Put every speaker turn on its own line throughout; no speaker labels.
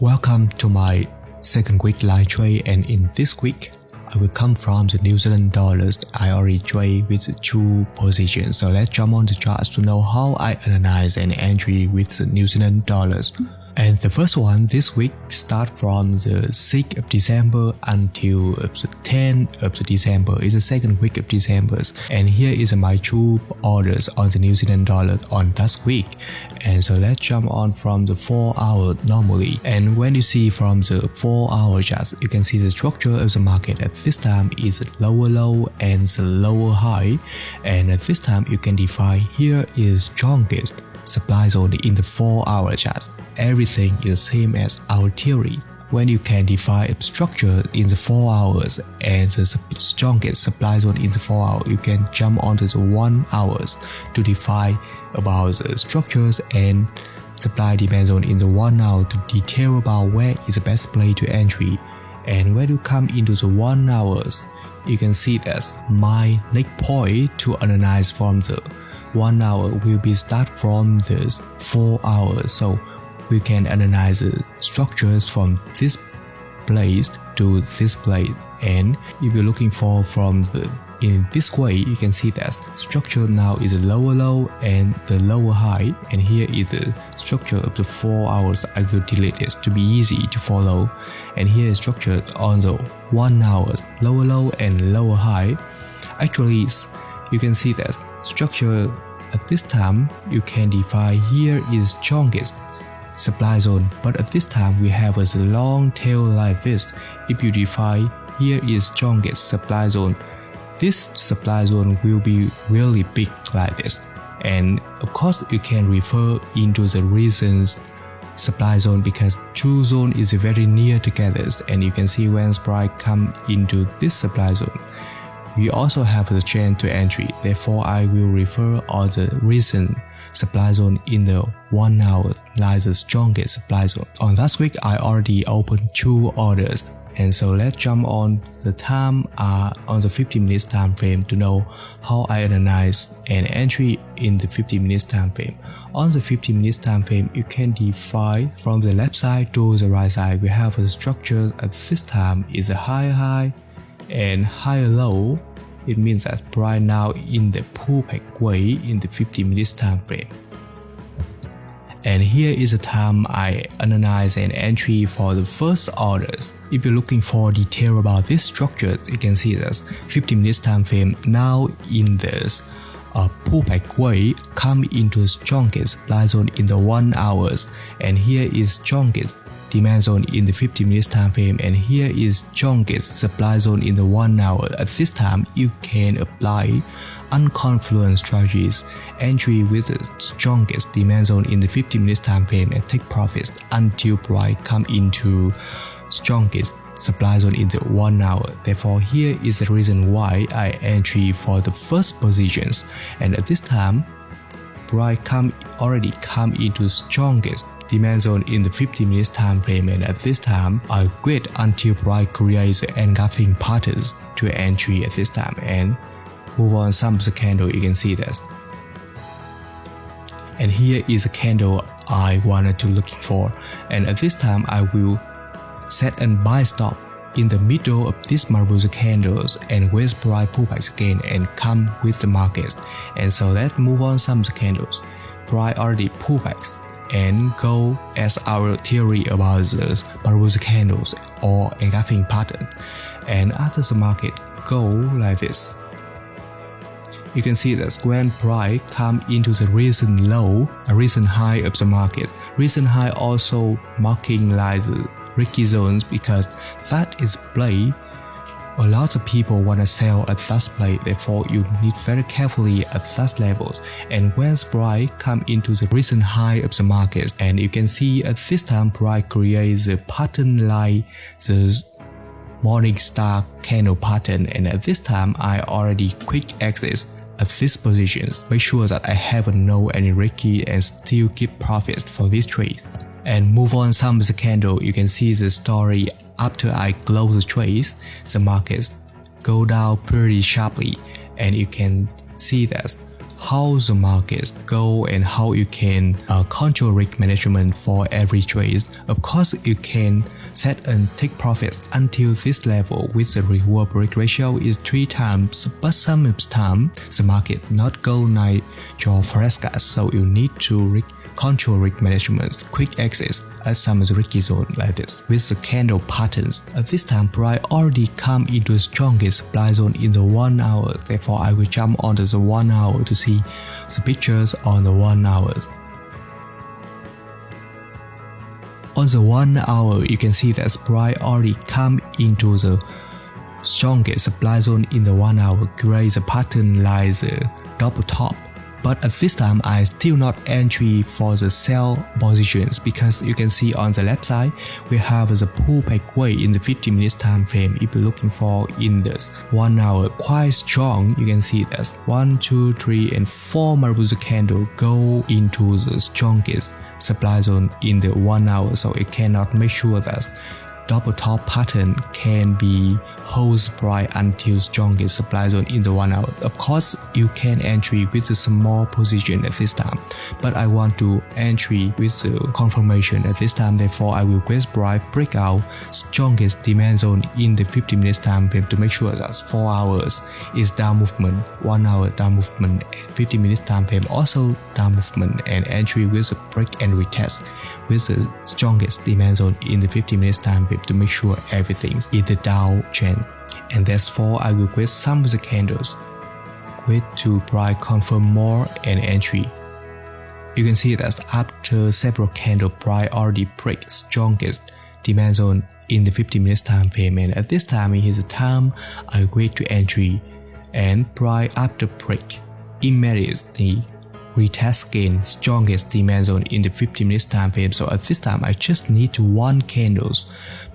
Welcome to my second quick live trade, and in this week I will come from the New Zealand dollars. I already trade with 2 positions, so let's jump on the charts to know how I analyze an entry with the New Zealand dollars. And the first one this week start from the 6th of December until the 10th of December. It's the second week of December. And here is my 2 orders on the New Zealand dollar on that week. And so let's jump on from the 4 hour normally. And when you see from the 4 hour charts, you can see the structure of the market at this time is the lower low and the lower high. And at this time you can define here is strongest supply zone in the 4 hour charts. Everything is the same as our theory. When you can define a structure in the 4 hours and the strongest supply zone in the 4 hours, you can jump onto the 1 hours to define about the structures and supply demand zone in the 1 hour to detail about where is the best place to entry. And when you come into the 1 hours, you can see that my next point to analyze from the 1 hour will be start from the 4 hours. So we can analyze the structures from this place to this place, and if you're looking for from the in this way, you can see that structure now is the lower low and the lower high, and here is the structure of the 4 hours. I will delete this to be easy to follow, and here is structure on the 1 hour lower low and lower high. Actually, you can see that structure at this time you can define here is strongest supply zone, but at this time we have a long tail like this. If you define here is strongest supply zone, this supply zone will be really big like this, and of course you can refer into the reasons supply zone because 2 zones is very near together, and you can see when price come into this supply zone, we also have the trend to entry. Therefore, I will refer all the recent supply zone in the 1 hour like the strongest supply zone. On last week, I already opened 2 orders, and so let's jump on the time on the 15 minutes time frame to know how I analyze an entry in the 15 minutes time frame. On the 15 minutes time frame, you can define from the left side to the right side. We have a structure at this time is a higher high and higher low. It means that price now in the pullback way in the 50 minutes time frame. And here is the time I analyze an entry for the first orders. If you're looking for detail about this structure, you can see that 50 minutes time frame now in this pullback way come into strongest supply zone in the 1 hours, and here is strongest demand zone in the 50 minutes time frame, and here is strongest supply zone in the 1 hour. At this time, you can apply unconfluent strategies, entry with the strongest demand zone in the 50 minutes time frame and take profits until price come into strongest supply zone in the 1 hour. Therefore, here is the reason why I entry for the first positions, and at this time, price already come into strongest demand zone in the 50 minutes time frame, and at this time I wait until price creates the engulfing patterns to entry at this time and move on some of the candle. You can see that, and here is a candle I wanted to looking for, and at this time I will set and buy stop in the middle of these marble candles and wait price pullbacks again and come with the market. And so let's move on some of the candles. Price already pullbacks and go as our theory about the marble candles or engulfing pattern, and after the market go like this, you can see that when price come into the recent low, a recent high of the market, recent high also marking like the risky zones because that is play. A lot of people want to sell at that place, therefore you need very carefully at that levels. And when price come into the recent high of the market, and you can see at this time price creates a pattern like the morning star candle pattern, and at this time I already quick exit at these positions. Make sure that I haven't know any risky and still keep profits for this trade. And move on some of the candle, you can see the story. After I close the trades, the markets go down pretty sharply, and you can see that how the markets go and how you can control risk management for every trade. Of course, you can set and take profits until this level with the reward break ratio is 3 times, but some of the time the market not go like your forecast, so you need to control risk management, quick exit at some risky zone like this. With the candle patterns, at this time price already come into the strongest supply zone in the 1 hour, therefore I will jump onto the 1 hour to see the pictures on the 1 hour. On the 1 hour, you can see that price already come into the strongest supply zone in the 1 hour, create the pattern like the double top. But at this time, I still not entry for the sell positions because you can see on the left side, we have the pullback way in the 50 minutes time frame. If you're looking for in this 1 hour, quite strong, you can see that 1, 2, 3, and 4 Marubozu candle go into the strongest supply zone in the 1 hour, so it cannot make sure that double top pattern can be hold price until strongest supply zone in the 1 hour. Of course, you can entry with a small position at this time, but I want to entry with the confirmation at this time. Therefore, I will request price breakout strongest demand zone in the 50 minutes time frame to make sure that 4 hours is down movement, 1 hour down movement, and 50 minutes time frame also down movement, and entry with a break and retest with the strongest demand zone in the 50 minutes time frame to make sure everything is in the downtrend. And therefore, I will request some of the candles with to price confirm more and entry. You can see that after several candle price already break strongest demand zone in the 50 minutes time frame, and at this time it is the time I wait to entry, and price after break immediately retest again strongest demand zone in the 50 minutes time frame. So at this time I just need to 1 candles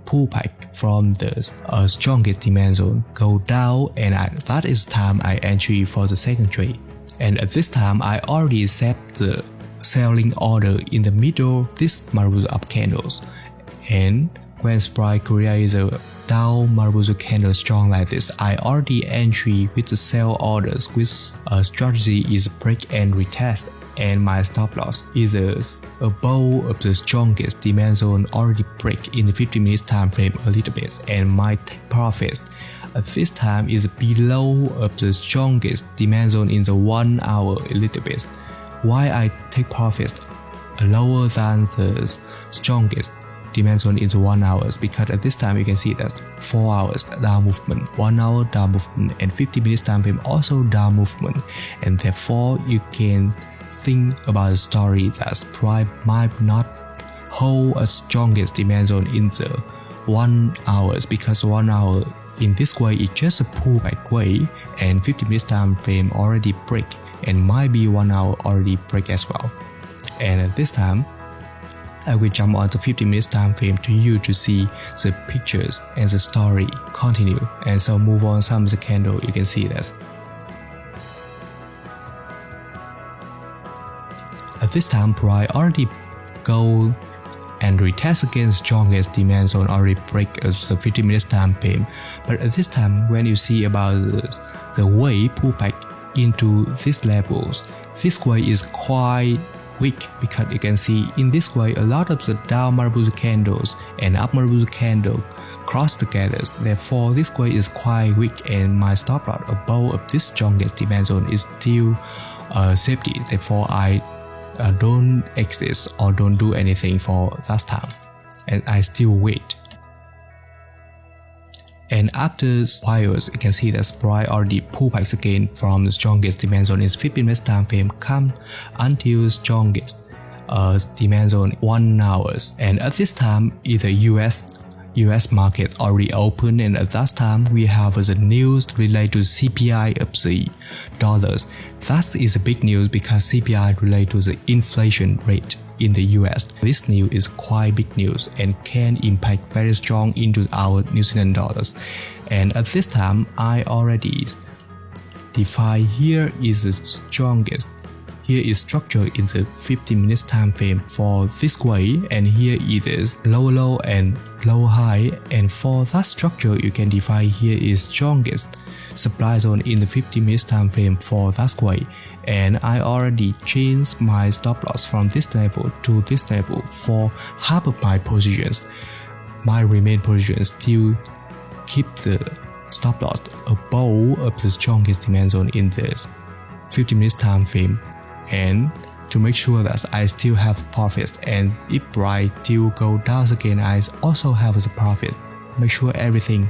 pull back from the strongest demand zone, go down, and that is the time I entry for the second trade. And at this time I already set the selling order in the middle this Marubozu up candles, and when price creates a down Marubozu candle strong like this, I already entry with the sell orders with a strategy is break and retest, and my stop loss is above of the strongest demand zone already break in the 50 minutes time frame a little bit, and my take profit at this time is below of the strongest demand zone in the 1 hour a little bit. Why I take profit lower than the strongest demand zone in the 1 hour? Because at this time you can see that 4 hours down movement, 1 hour down movement, and 50 minutes time frame also down movement, and therefore you can think about the story that price might not hold a strongest demand zone in the 1 hour, because 1 hour in this way is just a pullback way, and 50 minutes time frame already break, and might be 1 hour already break as well. And at this time I will jump on to 50 minutes time frame to you to see the pictures and the story continue. And so move on some of the candle, you can see this. At this time, price already go and retest against strongest demand zone already break as the 50 minutes time frame. But at this time, when you see about the way pullback into these levels, this way is quite weak, because you can see in this way a lot of the down Marubozu candles and up Marubozu candle cross together. Therefore, this way is quite weak, and my stop loss above of this strongest demand zone is still safety. Therefore, I don't exit or don't do anything for that time, and I still wait. And after whiles, you can see that price already pull back again from the strongest demand zone in 15 minutes time frame, come until strongest demand zone 1 hour. And at this time, either US market already open, and at that time we have the news related to CPI of the dollars. That is a big news because CPI related to the inflation rate in the US. This news is quite big news and can impact very strong into our New Zealand dollars. And at this time, I already define here is the strongest. Here is structure in the 15 minutes time frame for this way, and here it is low low and low high, and for that structure you can define here is strongest supply zone in the 50 minutes time frame for that way, and I already changed my stop loss from this level to this level for half of my positions. My remaining positions still keep the stop loss above of the strongest demand zone in this 50 minutes time frame, and to make sure that I still have profits, and if price still go down again, I also have the profit. Make sure everything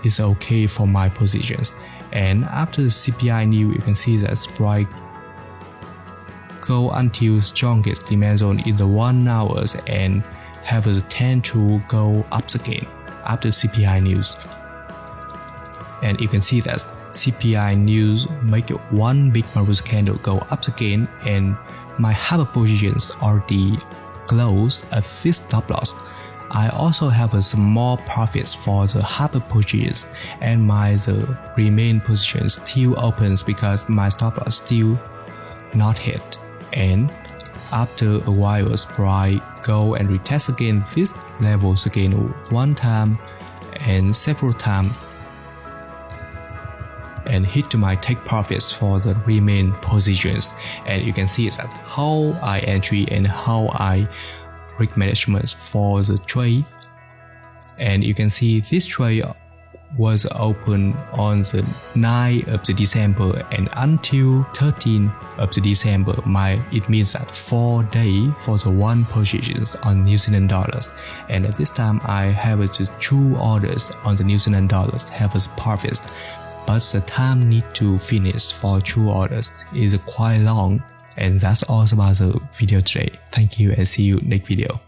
is okay for my positions. And after the CPI news, you can see that price go until strongest demand zone in the 1 hours and have the tend to go up again after CPI news. And you can see that CPI news make one big bullish candle go up again, and my half positions already closed at this stop loss. I also have a small profits for the half positions, and the remaining position still opens because my stop loss still not hit. And after a while, price go and retest again these levels again one time and several times, and hit to my take profits for the remaining positions. And you can see that how I entry and how I risk management for the trade. And you can see this trade was open on the 9th of the December and until 13th of the December. It means that 4 days for the one purchases on New Zealand dollars. And at this time I have the 2 orders on the New Zealand dollars have a profits. But the time need to finish for 2 orders is quite long. And that's all about the video today. Thank you and see you next video.